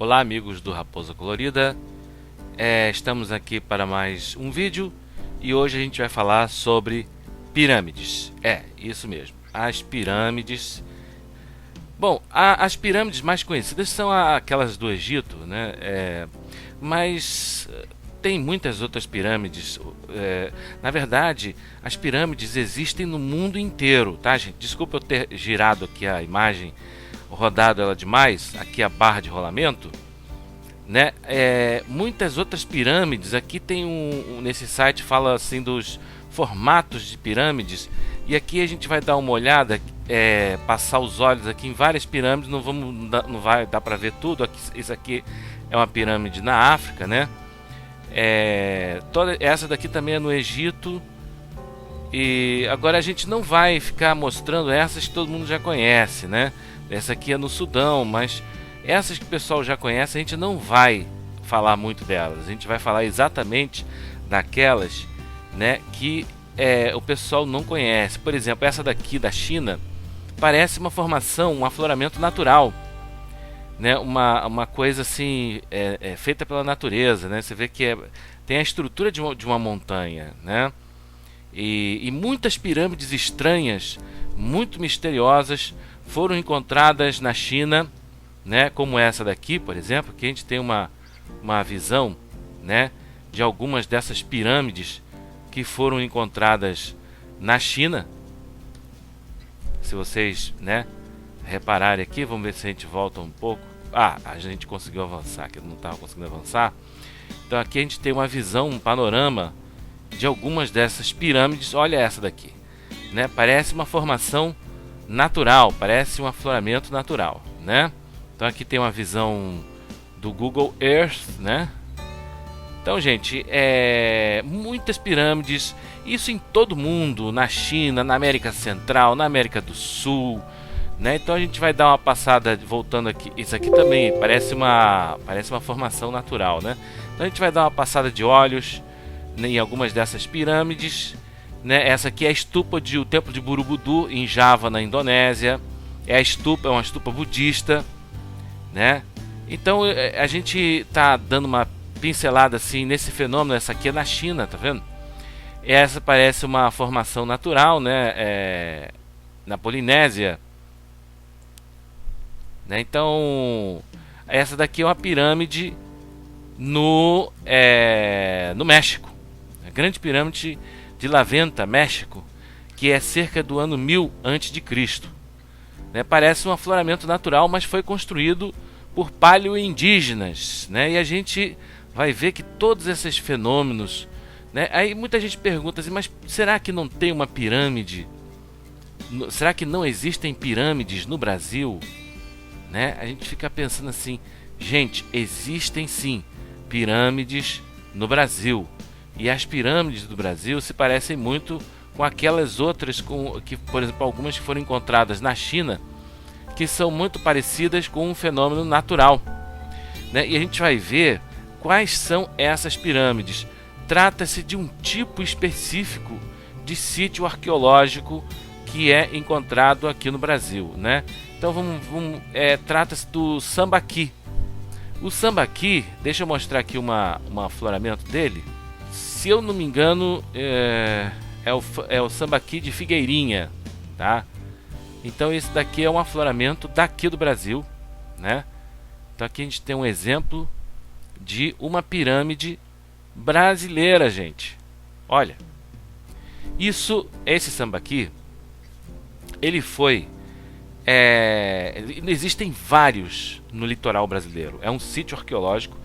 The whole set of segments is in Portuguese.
Olá amigos do Raposa Colorida, estamos aqui para mais um vídeo e hoje a gente vai falar sobre pirâmides. Isso mesmo, as pirâmides. Bom, as pirâmides mais conhecidas são aquelas do Egito, né? Mas tem muitas outras pirâmides. Na verdade, as pirâmides existem no mundo inteiro, tá, gente? Desculpa eu ter girado aqui a imagem, rodado ela demais, aqui a barra de rolamento, né? Muitas outras pirâmides. Aqui tem nesse site fala assim dos formatos de pirâmides, e aqui a gente vai dar uma olhada, passar os olhos aqui em várias pirâmides. Não vai dar para ver tudo. Isso aqui é uma pirâmide na África, né? Essa daqui também é no Egito. E agora a gente não vai ficar mostrando essas que todo mundo já conhece, né? Essa aqui é no Sudão, mas essas que o pessoal já conhece a gente não vai falar muito delas. A gente vai falar exatamente daquelas, né, que o pessoal não conhece. Por exemplo, essa daqui da China parece uma formação, um afloramento natural, né? Uma coisa assim, feita pela natureza, né? Você vê que tem a estrutura de uma montanha, né? E muitas pirâmides estranhas, muito misteriosas, foram encontradas na China, né? Como essa daqui, por exemplo, que a gente tem uma visão, né, de algumas dessas pirâmides que foram encontradas na China. Se vocês, né, repararem aqui, vamos ver se a gente volta um pouco. A gente conseguiu avançar, que eu não estava conseguindo avançar. Então aqui a gente tem uma visão, um panorama de algumas dessas pirâmides. Olha essa daqui, né? Parece uma formação natural, parece um afloramento natural, né? Então aqui tem uma visão do Google Earth, né? Então, gente, muitas pirâmides, isso em todo mundo, na China, na América Central, na América do Sul, né? Então a gente vai dar uma passada, voltando aqui. Isso aqui também parece uma formação natural, né? Então a gente vai dar uma passada de olhos em algumas dessas pirâmides, né? Essa aqui é a estupa o templo de Borobudur em Java, na Indonésia. É uma estupa budista, né? Então a gente tá dando uma pincelada assim nesse fenômeno. Essa aqui é na China, tá vendo? Essa parece uma formação natural, né? Na Polinésia, né? Então essa daqui é uma pirâmide no México, a grande pirâmide de La Venta, México, que é cerca do ano 1000 a.C., né? Parece um afloramento natural, mas foi construído por paleoindígenas, né? E a gente vai ver que todos esses fenômenos, né? Aí muita gente pergunta assim, mas será que não tem uma pirâmide? Será que não existem pirâmides no Brasil? Né? A gente fica pensando assim, gente, existem sim pirâmides no Brasil. E as pirâmides do Brasil se parecem muito com aquelas outras, por exemplo, algumas que foram encontradas na China, que são muito parecidas com um fenômeno natural, né? E a gente vai ver quais são essas pirâmides. Trata-se de um tipo específico de sítio arqueológico que é encontrado aqui no Brasil, né? Então trata-se do Sambaqui. O Sambaqui, deixa eu mostrar aqui um afloramento dele. Se eu não me engano, é o Sambaqui de Figueirinha, tá? Então esse daqui é um afloramento daqui do Brasil, né? Então aqui a gente tem um exemplo de uma pirâmide brasileira, gente. Olha, esse Sambaqui, ele foi... existem vários no litoral brasileiro. É um sítio arqueológico.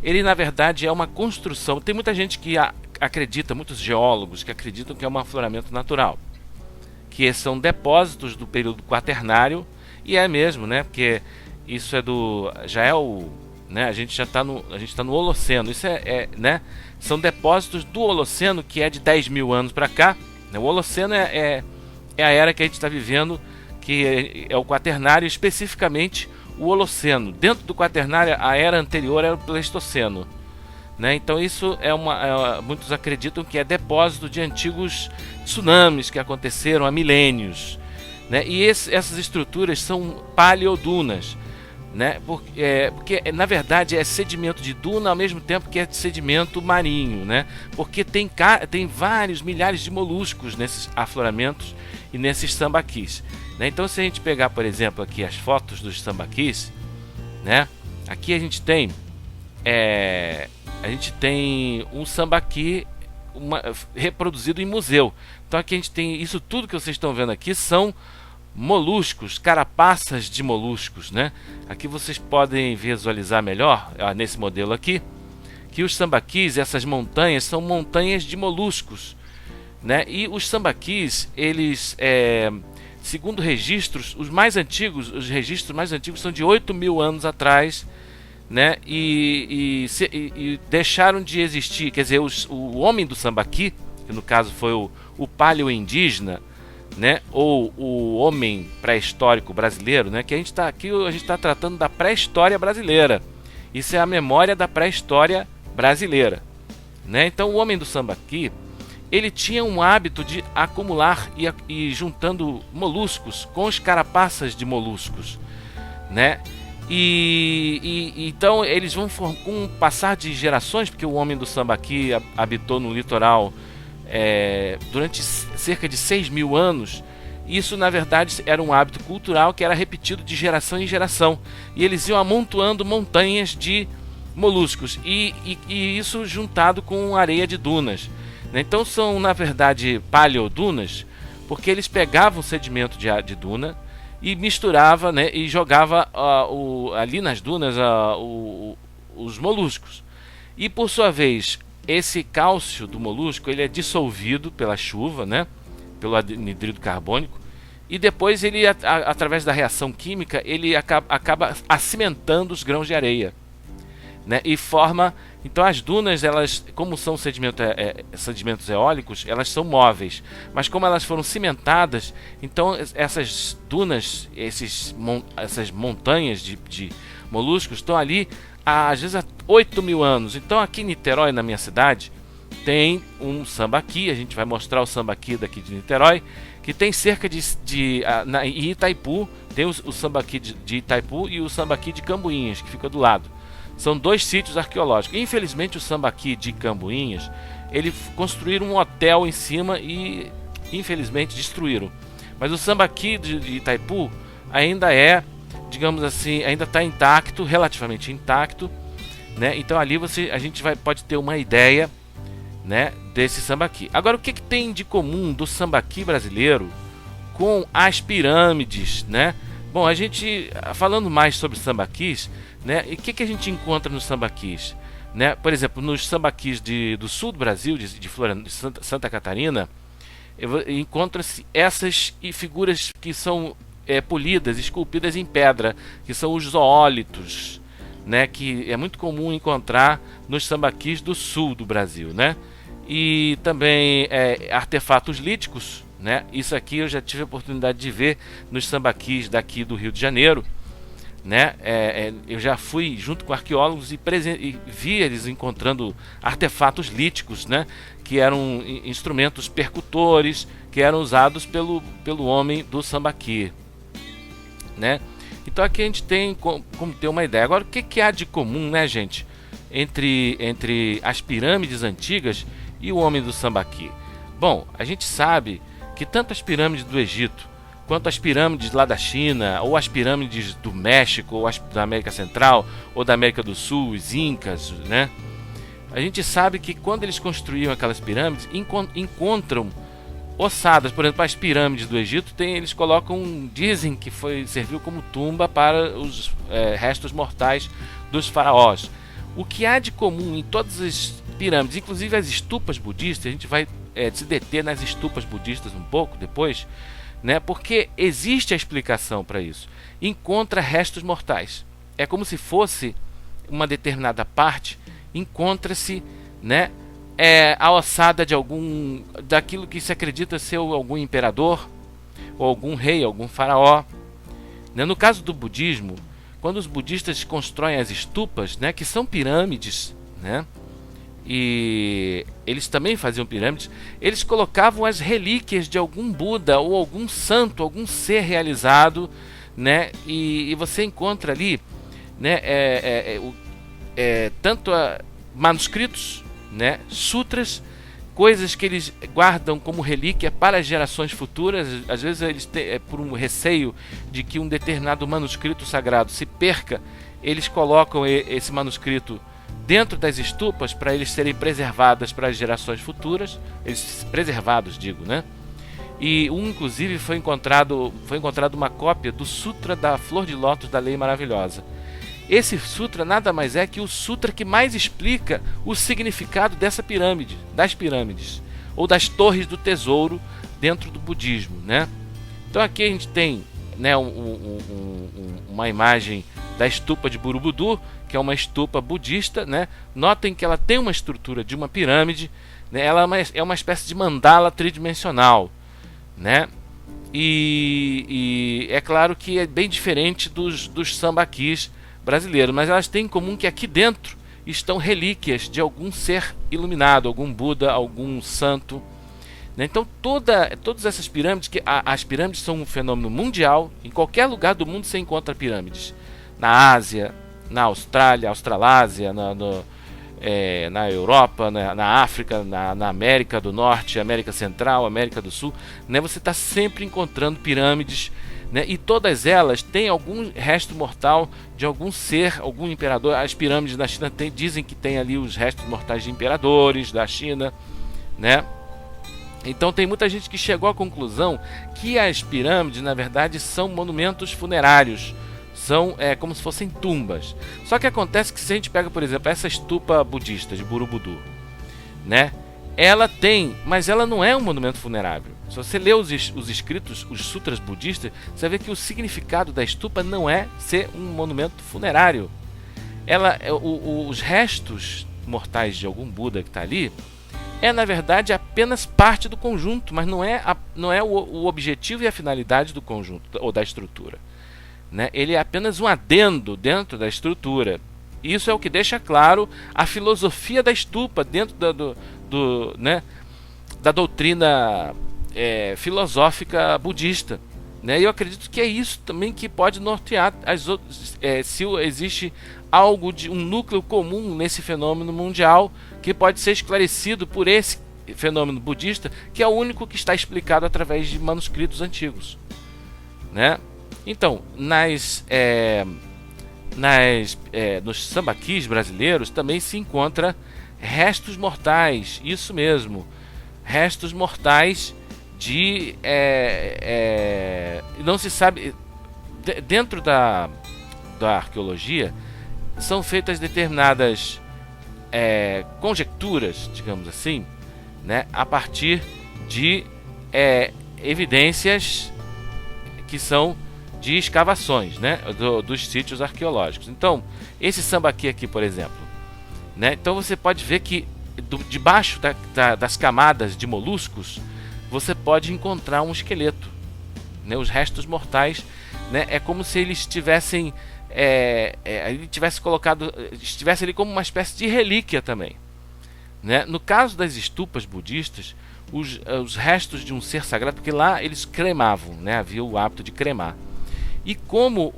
Ele, na verdade, é uma construção. Tem muita gente que acredita, muitos geólogos que acreditam que é um afloramento natural, que são depósitos do período quaternário. E é mesmo, né? Porque isso né? A gente está no Holoceno. Isso né? São depósitos do Holoceno, que é de 10 mil anos para cá, né? O Holoceno é a era que a gente está vivendo, que é o quaternário, especificamente o Holoceno. Dentro do quaternário, a era anterior era o Pleistoceno, né? Então isso muitos acreditam que é depósito de antigos tsunamis que aconteceram há milênios, né? E essas estruturas são paleodunas. né? Porque na verdade é sedimento de duna ao mesmo tempo que é sedimento marinho, né? Porque tem vários milhares de moluscos nesses afloramentos e nesses sambaquis, né? Então, se a gente pegar, por exemplo, aqui as fotos dos sambaquis, né? Aqui a gente tem um sambaqui reproduzido em museu. Então aqui a gente tem isso tudo que vocês estão vendo aqui são moluscos, carapaças de moluscos, né? Aqui vocês podem visualizar melhor, nesse modelo aqui, que os sambaquis, essas montanhas, são montanhas de moluscos, né? E os sambaquis, eles, segundo registros, os registros mais antigos são de 8.000 anos atrás, né? E deixaram de existir, quer dizer, o homem do sambaqui, que no caso foi o paleo-indígena, né? Ou o homem pré-histórico brasileiro, né? Que a gente está tratando da pré-história brasileira. Isso é a memória da pré-história brasileira, né? Então o homem do sambaqui, ele tinha um hábito de acumular e juntando moluscos com as carapaças de moluscos, né? Então eles vão com um passar de gerações, porque o homem do sambaqui habitou no litoral durante cerca de 6.000 anos. Isso na verdade era um hábito cultural que era repetido de geração em geração, e eles iam amontoando montanhas de moluscos e isso juntado com areia de dunas, né? Então são na verdade paleodunas, porque eles pegavam sedimento de duna e misturava, né, e jogava ali nas dunas os moluscos. E por sua vez, esse cálcio do molusco ele é dissolvido pela chuva, né, pelo anidrido carbônico, e depois ele, através da reação química, ele acaba acimentando os grãos de areia, né, e forma. Então as dunas, elas, como são sedimentos eólicos, elas são móveis, mas como elas foram cimentadas, então essas dunas, essas montanhas de moluscos estão ali às vezes há 8.000 anos. Então aqui em Niterói, na minha cidade, tem um sambaqui. A gente vai mostrar o sambaqui daqui de Niterói, que tem cerca em Itaipu tem o sambaqui de Itaipu e o sambaqui de Cambuinhas, que fica do lado. São dois sítios arqueológicos. Infelizmente o sambaqui de Cambuinhas, eles construíram um hotel em cima e infelizmente destruíram. Mas o sambaqui de Itaipu ainda digamos assim, ainda está intacto, relativamente intacto, né? Então ali a gente pode ter uma ideia, né, desse sambaqui. Agora, o que tem de comum do sambaqui brasileiro com as pirâmides, né? Bom, a gente falando mais sobre sambaquis, né? E o que a gente encontra nos sambaquis, né? Por exemplo, nos sambaquis do sul do Brasil, de Santa Catarina, encontra-se essas figuras que são polidas, esculpidas em pedra, que são os zoólitos, né? Que é muito comum encontrar nos sambaquis do sul do Brasil, né? E também artefatos líticos, né? Isso aqui eu já tive a oportunidade de ver nos sambaquis daqui do Rio de Janeiro, né? Eu já fui junto com arqueólogos e vi eles encontrando artefatos líticos, né? Que eram instrumentos percutores que eram usados pelo homem do sambaqui, né? Então aqui a gente tem como ter uma ideia. Agora, o que há de comum, né, gente, entre as pirâmides antigas e o homem do sambaqui? Bom, a gente sabe que tanto as pirâmides do Egito quanto as pirâmides lá da China, ou as pirâmides do México, ou as da América Central, ou da América do Sul, os incas, né? A gente sabe que quando eles construíam aquelas pirâmides, encontram ossadas. Por exemplo, as pirâmides do Egito eles dizem que serviu como tumba para os restos mortais dos faraós. O que há de comum em todas as pirâmides, inclusive as estupas budistas, a gente vai se deter nas estupas budistas um pouco depois, né? Porque existe a explicação para isso. Encontra restos mortais. É como se fosse uma determinada parte, encontra-se, né, a ossada daquilo que se acredita ser algum imperador, ou algum rei, algum faraó, né? No caso do budismo, quando os budistas constroem as estupas, né, que são pirâmides, né, e eles também faziam pirâmides, eles colocavam as relíquias de algum Buda ou algum santo, algum ser realizado, né? E você encontra ali né, tanto manuscritos, né, sutras, coisas que eles guardam como relíquia para as gerações futuras. Às vezes eles por um receio de que um determinado manuscrito sagrado se perca, eles colocam esse manuscrito dentro das estupas para eles serem preservadas para as gerações futuras, eles preservados, digo, né? E inclusive foi encontrado uma cópia do Sutra da Flor de Lótus da Lei Maravilhosa. Esse sutra nada mais é que o sutra que mais explica o significado das pirâmides, ou das torres do tesouro dentro do budismo, né? Então aqui a gente tem, né, uma imagem da estupa de Borobudur, que é uma estupa budista, né? Notem que ela tem uma estrutura de uma pirâmide, né? Ela é uma espécie de mandala tridimensional, né? E é claro que é bem diferente dos sambaquis brasileiros, mas elas têm em comum que aqui dentro estão relíquias de algum ser iluminado, algum Buda, algum santo, né? Então todas essas pirâmides, as pirâmides são um fenômeno mundial. Em qualquer lugar do mundo você encontra pirâmides, na Ásia, na Austrália, Australásia, na Europa, na África, na América do Norte, América Central, América do Sul, né? Você está sempre encontrando pirâmides, né? E todas elas têm algum resto mortal de algum ser, algum imperador. As pirâmides da China dizem que tem ali os restos mortais de imperadores da China, né? Então tem muita gente que chegou à conclusão que as pirâmides, na verdade, são monumentos funerários, são como se fossem tumbas. Só que acontece que se a gente pega, por exemplo, essa estupa budista de Borobudur, né? Mas ela não é um monumento funerário. Se você lê os escritos, os sutras budistas, você vê que o significado da estupa não é ser um monumento funerário. Os restos mortais de algum Buda que está ali na verdade apenas parte do conjunto, mas não é o objetivo e a finalidade do conjunto ou da estrutura, né? Ele é apenas um adendo dentro da estrutura. Isso é o que deixa claro a filosofia da estupa dentro né, da doutrina filosófica budista, né? E eu acredito que é isso também que pode nortear as outras, se existe algo de um núcleo comum nesse fenômeno mundial que pode ser esclarecido por esse fenômeno budista, que é o único que está explicado através de manuscritos antigos, né? Então, nos sambaquis brasileiros também se encontra restos mortais, isso mesmo, restos mortais de não se sabe, dentro da arqueologia são feitas determinadas conjecturas, digamos assim, né, a partir de evidências que são de escavações, né, dos sítios arqueológicos. Então, esse sambaqui aqui, por exemplo, né, então você pode ver que debaixo das camadas de moluscos você pode encontrar um esqueleto, né, os restos mortais, né, é como se eles tivessem estivesse ali como uma espécie de relíquia também, né? No caso das estupas budistas, os restos de um ser sagrado, porque lá eles cremavam, né? Havia o hábito de cremar. E como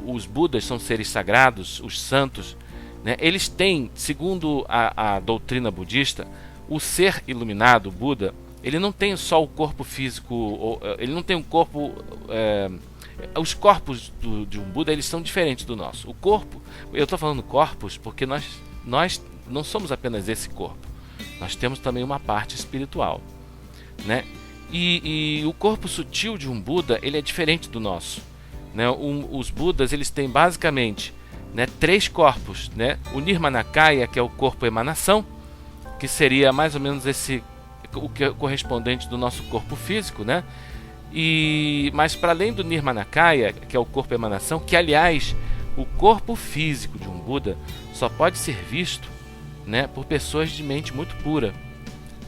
os Budas são seres sagrados, os santos, né? Eles têm, segundo a doutrina budista, o ser iluminado, o Buda, ele não tem só o corpo físico, ele não tem um corpo... os corpos de um Buda, eles são diferentes do nosso. O corpo, eu estou falando corpos porque nós não somos apenas esse corpo. Nós temos também uma parte espiritual, né? E o corpo sutil de um Buda, ele é diferente do nosso, né? Os Budas, eles têm basicamente, né, 3 corpos, né? O Nirmanakaya, que é o corpo emanação, que seria mais ou menos o correspondente do nosso corpo físico, né? Mas para além do Nirmanakaya, que é o corpo emanação, que aliás o corpo físico de um Buda só pode ser visto, né, por pessoas de mente muito pura.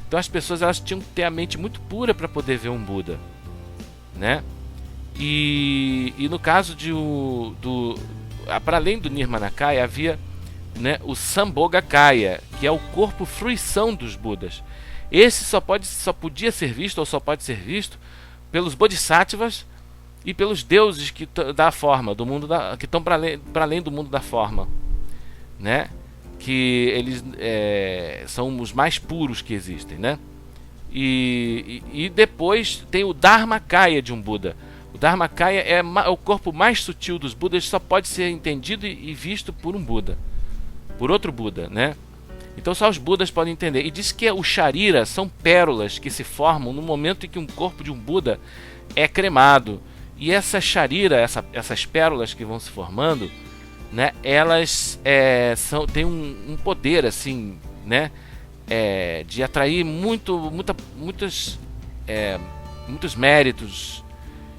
Então as pessoas, elas tinham que ter a mente muito pura para poder ver um Buda, né? E no caso para além do Nirmanakaya havia, né, o Sambhogakaya, que é o corpo fruição dos Budas. Esse só podia ser visto, ou só pode ser visto pelos Bodhisattvas, e pelos deuses da forma, do mundo que estão para além do mundo da forma, né? Que eles são os mais puros que existem, né? E depois tem o Dharmakaya de um Buda. O Dharmakaya é o corpo mais sutil dos Budas, só pode ser entendido e visto por um Buda, por outro Buda, né? Então só os Budas podem entender. E diz que o Sharira são pérolas que se formam no momento em que um corpo de um Buda é cremado. E essa Sharira, essas pérolas que vão se formando, né? Elas têm um poder assim, né? De atrair muitos méritos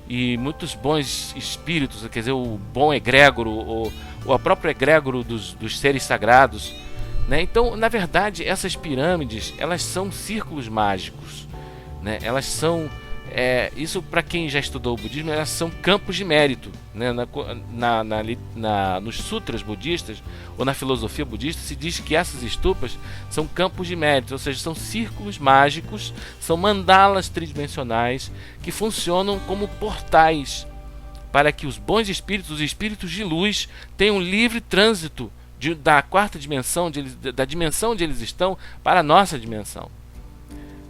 e muitos bons espíritos, quer dizer, o bom egrégoro, ou a própria egrégoro dos seres sagrados, né? Então, na verdade, essas pirâmides, elas são círculos mágicos, né? Elas são, isso para quem já estudou o budismo, elas são campos de mérito, né? Nos sutras budistas ou na filosofia budista se diz que essas estupas são campos de mérito, ou seja, são círculos mágicos, são mandalas tridimensionais que funcionam como portais para que os bons espíritos, os espíritos de luz, tenham livre trânsito da quarta dimensão, da dimensão onde eles estão, para a nossa dimensão,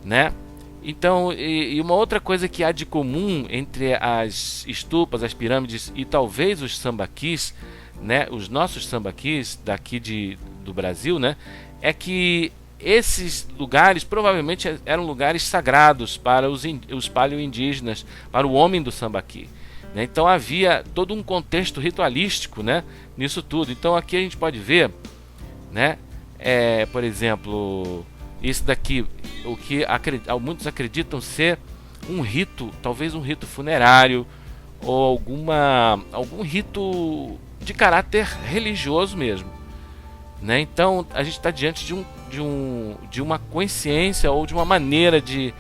né? Então, e uma outra coisa que há de comum entre as estupas, as pirâmides e talvez os sambaquis, né, os nossos sambaquis daqui do Brasil, né, é que esses lugares provavelmente eram lugares sagrados para os paleo-indígenas, para o homem do sambaqui, né? Então havia todo um contexto ritualístico, né, nisso tudo. Então aqui a gente pode ver, né, por exemplo, isso daqui, o que muitos acreditam ser um rito, talvez um rito funerário ou algum rito de caráter religioso mesmo, né? Então a gente está diante de uma consciência ou de uma maneira de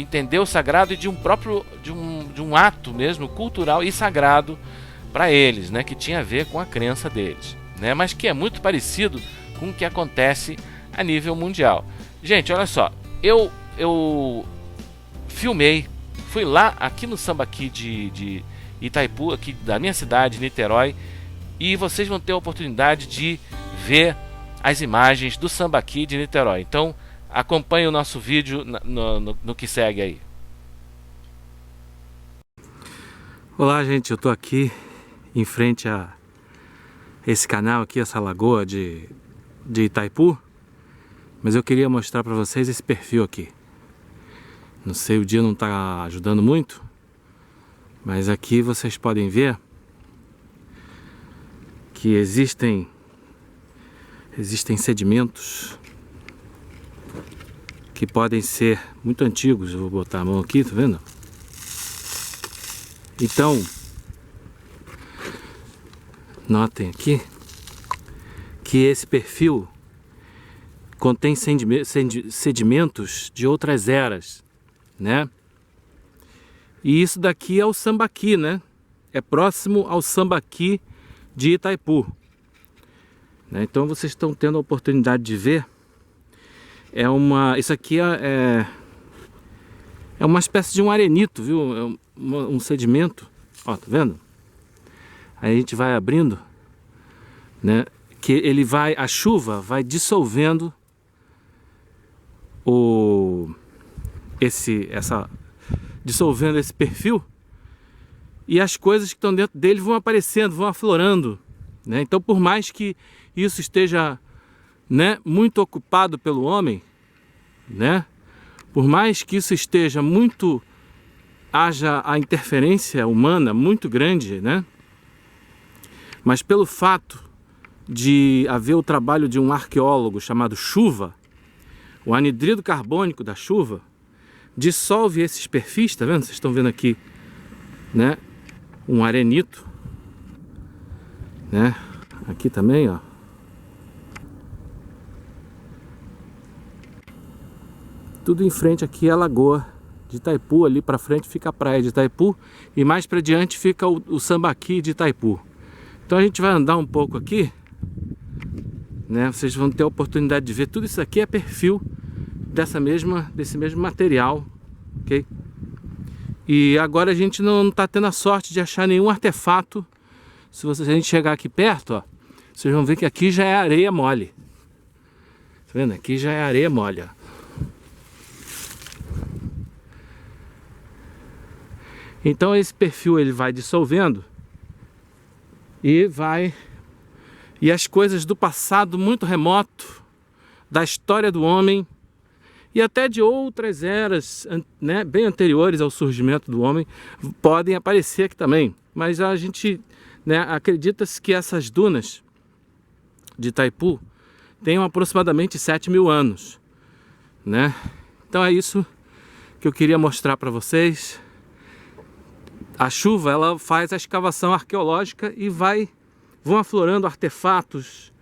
entender o sagrado e de um ato mesmo cultural e sagrado para eles, né? Que tinha a ver com a crença deles, né? Mas que é muito parecido com o que acontece a nível mundial. Gente, olha só, eu filmei, fui lá aqui no Sambaqui de Itaipu, aqui da minha cidade, Niterói, e vocês vão ter a oportunidade de ver as imagens do Sambaqui de Niterói. Então acompanhe o nosso vídeo no que segue aí. Olá, gente, eu estou aqui em frente a esse canal aqui, essa lagoa de Itaipu, mas eu queria mostrar para vocês esse perfil aqui. Não sei, o dia não está ajudando muito, mas aqui vocês podem ver que existem sedimentos que podem ser muito antigos. Eu vou botar a mão aqui, tá vendo? Então, notem aqui que esse perfil contém sedimentos de outras eras, né? E isso daqui é o Sambaqui, né? É próximo ao Sambaqui de Itaipu, né? Então vocês estão tendo a oportunidade de ver. Isso aqui é uma espécie de um arenito, viu? É um sedimento, ó, tá vendo? Aí a gente vai abrindo, né? Que a chuva vai dissolvendo dissolvendo esse perfil, e as coisas que estão dentro dele vão aparecendo, vão aflorando, né? Então, por mais que isso esteja, né, muito ocupado pelo homem, né? Por mais que isso esteja haja a interferência humana muito grande, né? Mas pelo fato de haver o trabalho de um arqueólogo chamado chuva, o anidrido carbônico da chuva dissolve esses perfis, tá vendo? Vocês estão vendo aqui, né? Um arenito, né? Aqui também, ó. Tudo em frente aqui é a lagoa de Itaipu, ali para frente fica a praia de Itaipu e mais para diante fica o Sambaqui de Itaipu. Então a gente vai andar um pouco aqui, né? Vocês vão ter a oportunidade de ver tudo isso aqui, é perfil desse mesmo material, ok? E agora a gente não está tendo a sorte de achar nenhum artefato. Se a gente chegar aqui perto, ó, vocês vão ver que aqui já é areia mole. Tá vendo? Aqui já é areia mole, ó. Então esse perfil ele vai dissolvendo e as coisas do passado muito remoto, da história do homem e até de outras eras, né, bem anteriores ao surgimento do homem, podem aparecer aqui também. Mas a gente, né, acredita-se que essas dunas de Itaipu tenham aproximadamente 7.000 anos, né? Então é isso que eu queria mostrar para vocês. A chuva, ela faz a escavação arqueológica e vão aflorando artefatos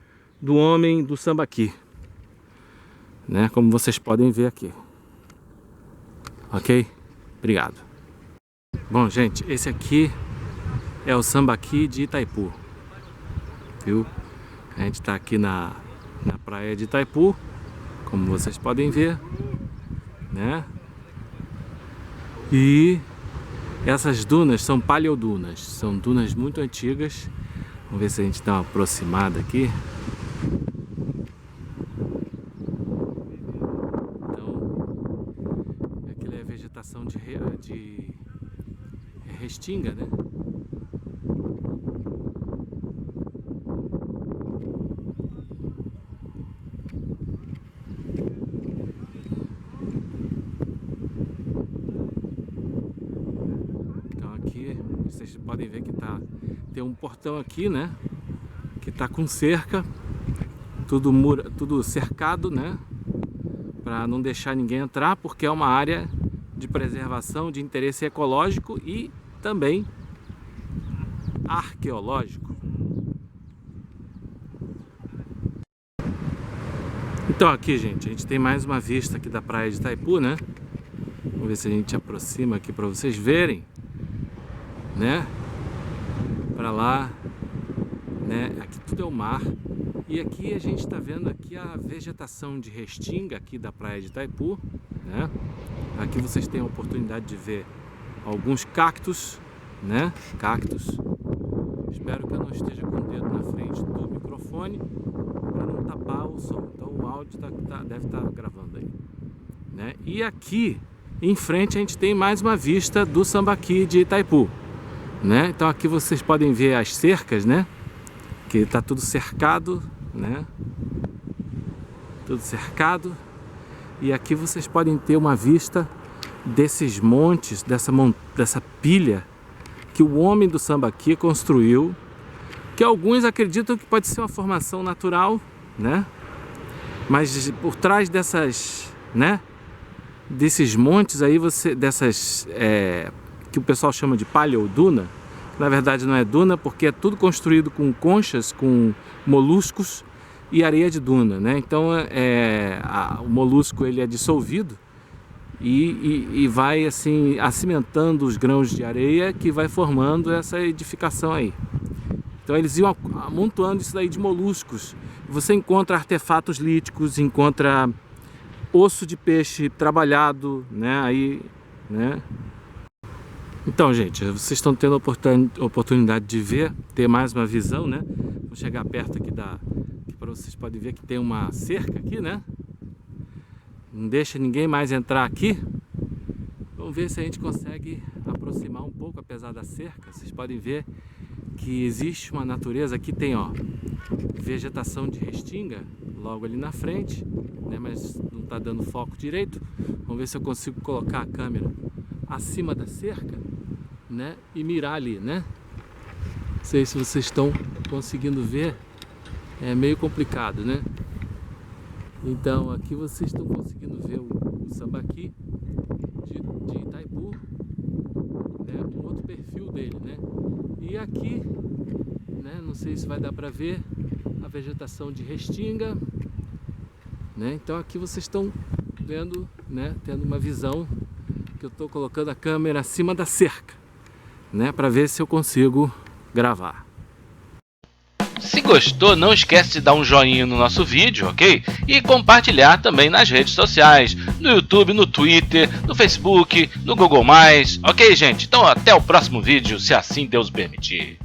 do homem do Sambaqui, né? Como vocês podem ver aqui. Ok? Obrigado. Bom, gente, esse aqui é o Sambaqui de Itaipu, viu? A gente está aqui na praia de Itaipu, como vocês podem ver, né? E essas dunas são paleodunas, são dunas muito antigas. Vamos ver se a gente dá uma aproximada aqui. Então, aquilo é vegetação de restinga, né? Vocês podem ver que tem um portão aqui, né? Que tá com cerca, tudo cercado, né? Para não deixar ninguém entrar, porque é uma área de preservação, de interesse ecológico e também arqueológico. Então aqui, gente, a gente tem mais uma vista aqui da praia de Itaipu, né? Vamos ver se a gente aproxima aqui para vocês verem, né? Para lá, né? Aqui tudo é o mar. E aqui a gente está vendo aqui a vegetação de restinga aqui da praia de Itaipu, né? Aqui vocês têm a oportunidade de ver alguns cactos, né? Cactos. Espero que eu não esteja com o dedo na frente do microfone para não tapar o som. Então o áudio deve estar gravando aí, né? E aqui em frente a gente tem mais uma vista do Sambaqui de Itaipu, né? Então aqui vocês podem ver as cercas, né? Que está tudo cercado, né? Tudo cercado. E aqui vocês podem ter uma vista desses montes, dessa pilha que o homem do Sambaqui construiu, que alguns acreditam que pode ser uma formação natural, né? Mas por trás dessas, né? Desses montes aí, que o pessoal chama de paleoduna, na verdade não é duna, porque é tudo construído com conchas, com moluscos e areia de duna, né? Então o molusco ele é dissolvido e vai assim acimentando os grãos de areia que vai formando essa edificação aí. Então eles iam amontoando isso daí de moluscos. Você encontra artefatos líticos, encontra osso de peixe trabalhado, né? Aí, né? Então, gente, vocês estão tendo a oportunidade de ter mais uma visão, né? Vou chegar perto aqui para vocês podem ver que tem uma cerca aqui, né? Não deixa ninguém mais entrar aqui. Vamos ver se a gente consegue aproximar um pouco, apesar da cerca. Vocês podem ver que existe uma natureza. Aqui tem, ó, vegetação de restinga logo ali na frente, né? Mas não está dando foco direito. Vamos ver se eu consigo colocar a câmera acima da cerca, né? E mirar ali, né? Não sei se vocês estão conseguindo ver. É meio complicado, né? Então aqui vocês estão conseguindo ver o Sambaqui de Itaipu, né? Um outro perfil dele, né? E aqui, né? Não sei se vai dar para ver a vegetação de restinga, né? Então aqui vocês estão vendo, né? Tendo uma visão que eu estou colocando a câmera acima da cerca, né? Para ver se eu consigo gravar. Se gostou, não esquece de dar um joinha no nosso vídeo, ok? E compartilhar também nas redes sociais, no YouTube, no Twitter, no Facebook, no Google+, ok, gente? Então até o próximo vídeo, se assim Deus permitir.